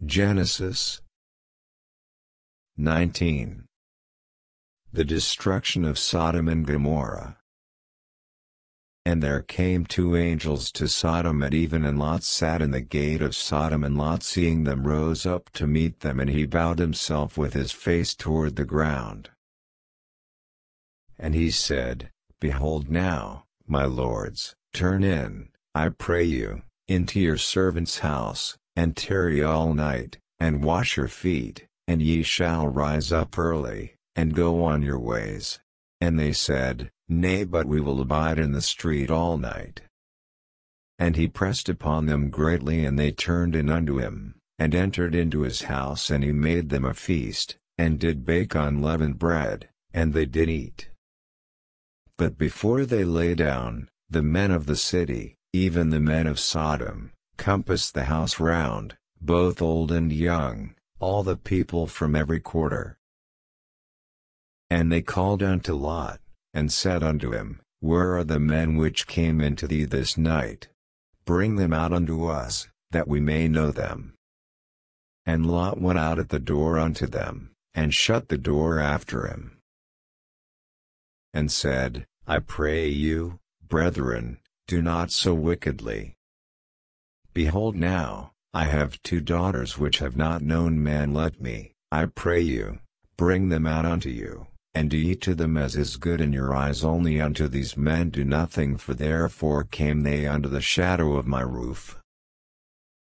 Genesis 19. The destruction of Sodom and Gomorrah. And there came two angels to Sodom at even, and Lot sat in the gate of Sodom, and Lot, seeing them, rose up to meet them, and he bowed himself with his face toward the ground. And he said, Behold now, my lords, turn in, I pray you, into your servant's house, and tarry all night, and wash your feet, and ye shall rise up early, and go on your ways. And they said, Nay, but we will abide in the street all night. And he pressed upon them greatly, and they turned in unto him, and entered into his house, and he made them a feast, and did bake unleavened bread, and they did eat. But before they lay down, the men of the city, even the men of Sodom, compassed the house round, both old and young, all the people from every quarter. And they called unto Lot, and said unto him, Where are the men which came into thee this night? Bring them out unto us, that we may know them. And Lot went out at the door unto them, and shut the door after him, and said, I pray you, brethren, do not so wickedly. Behold now, I have two daughters which have not known man. Let me, I pray you, bring them out unto you, and do ye to them as is good in your eyes. Only unto these men do nothing, for therefore came they under the shadow of my roof.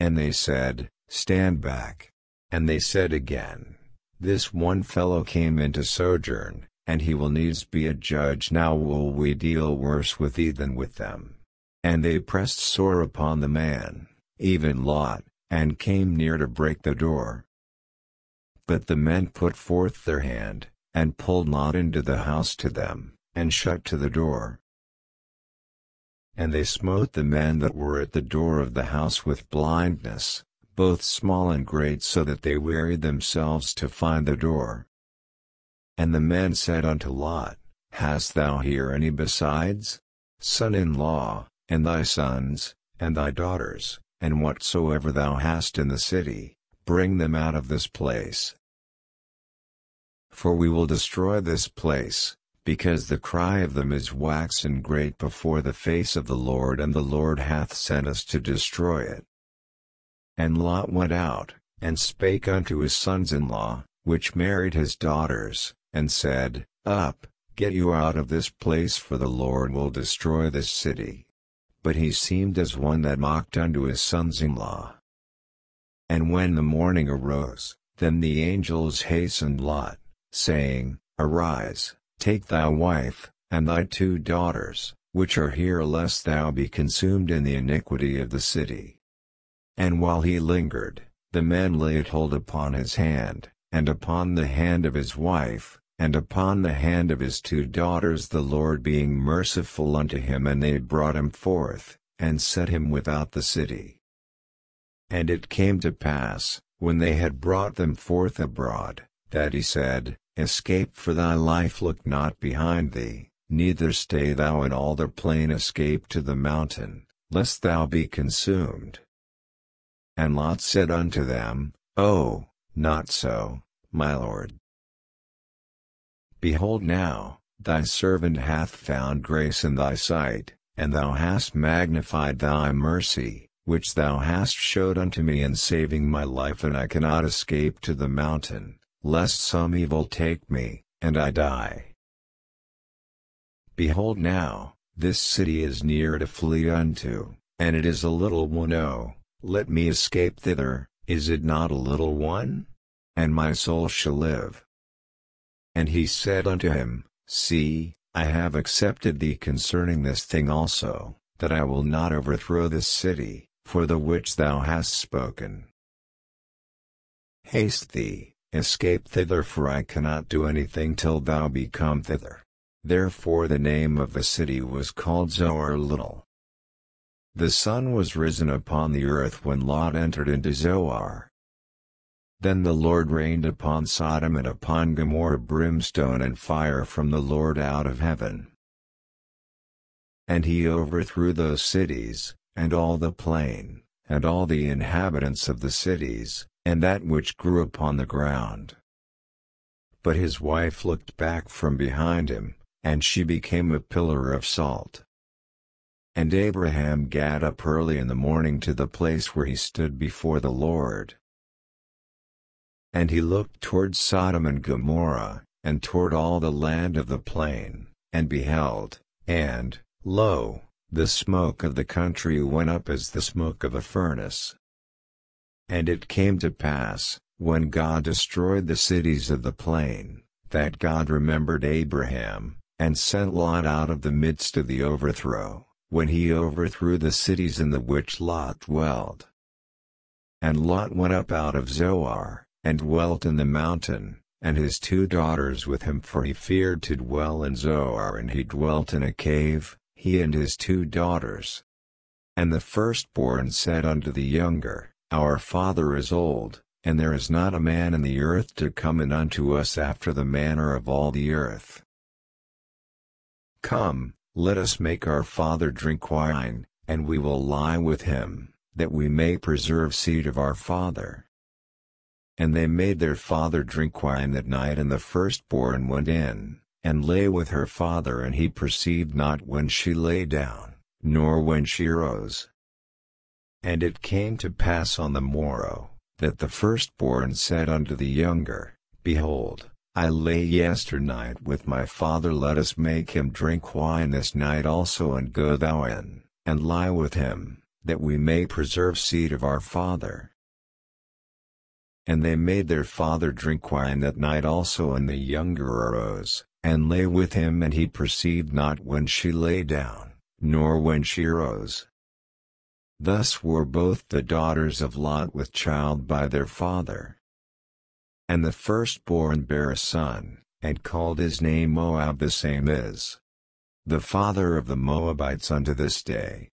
And they said, Stand back. And they said again, This one fellow came into sojourn, and he will needs be a judge. Now will we deal worse with thee than with them. And they pressed sore upon the man, even Lot, and came near to break the door. But the men put forth their hand, and pulled Lot into the house to them, and shut to the door. And they smote the men that were at the door of the house with blindness, both small and great, so that they wearied themselves to find the door. And the men said unto Lot, Hast thou here any besides? Son-in-law, and thy sons, and thy daughters, and whatsoever thou hast in the city, bring them out of this place. For we will destroy this place, because the cry of them is waxen great before the face of the Lord, and the Lord hath sent us to destroy it. And Lot went out, and spake unto his sons-in-law, which married his daughters, and said, Up, get you out of this place, for the Lord will destroy this city. But he seemed as one that mocked unto his sons-in-law. And when the morning arose, then the angels hastened Lot, saying, Arise, take thy wife, and thy two daughters, which are here, lest thou be consumed in the iniquity of the city. And while he lingered, the men laid hold upon his hand, and upon the hand of his wife, and upon the hand of his two daughters, the Lord being merciful unto him, and they brought him forth, and set him without the city. And it came to pass, when they had brought them forth abroad, that he said, Escape for thy life, look not behind thee, neither stay thou in all the plain, escape to the mountain, lest thou be consumed. And Lot said unto them, Oh, not so, my lord. Behold now, thy servant hath found grace in thy sight, and thou hast magnified thy mercy, which thou hast showed unto me in saving my life, and I cannot escape to the mountain, lest some evil take me, and I die. Behold now, this city is near to flee unto, and it is a little one. Oh, let me escape thither, is it not a little one? And my soul shall live. And he said unto him, See, I have accepted thee concerning this thing also, that I will not overthrow this city, for the which thou hast spoken. Haste thee, escape thither, for I cannot do anything till thou be come thither. Therefore the name of the city was called Zoar Little. The sun was risen upon the earth when Lot entered into Zoar. Then the Lord rained upon Sodom and upon Gomorrah brimstone and fire from the Lord out of heaven. And he overthrew those cities, and all the plain, and all the inhabitants of the cities, and that which grew upon the ground. But his wife looked back from behind him, and she became a pillar of salt. And Abraham got up early in the morning to the place where he stood before the Lord. And he looked toward Sodom and Gomorrah, and toward all the land of the plain, and beheld, and, lo, the smoke of the country went up as the smoke of a furnace. And it came to pass, when God destroyed the cities of the plain, that God remembered Abraham, and sent Lot out of the midst of the overthrow, when he overthrew the cities in the which Lot dwelled. And Lot went up out of Zoar, and dwelt in the mountain, and his 2 daughters with him, for he feared to dwell in Zoar, and he dwelt in a cave, he and his 2 daughters. And the firstborn said unto the younger, Our father is old, and there is not a man in the earth to come in unto us after the manner of all the earth. Come, let us make our father drink wine, and we will lie with him, that we may preserve seed of our father. And they made their father drink wine that night, and the firstborn went in, and lay with her father, and he perceived not when she lay down, nor when she rose. And it came to pass on the morrow, that the firstborn said unto the younger, Behold, I lay yesternight with my father, let us make him drink wine this night also, and go thou in, and lie with him, that we may preserve seed of our father. And they made their father drink wine that night also, and the younger arose, and lay with him, and he perceived not when she lay down, nor when she rose. Thus were both the daughters of Lot with child by their father. And the firstborn bare a son, and called his name Moab, the same is the father of the Moabites unto this day.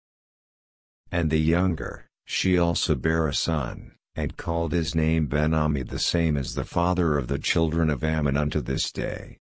And the younger, she also bare a son, and called his name Ben-Ammi, the same as the father of the children of Ammon unto this day.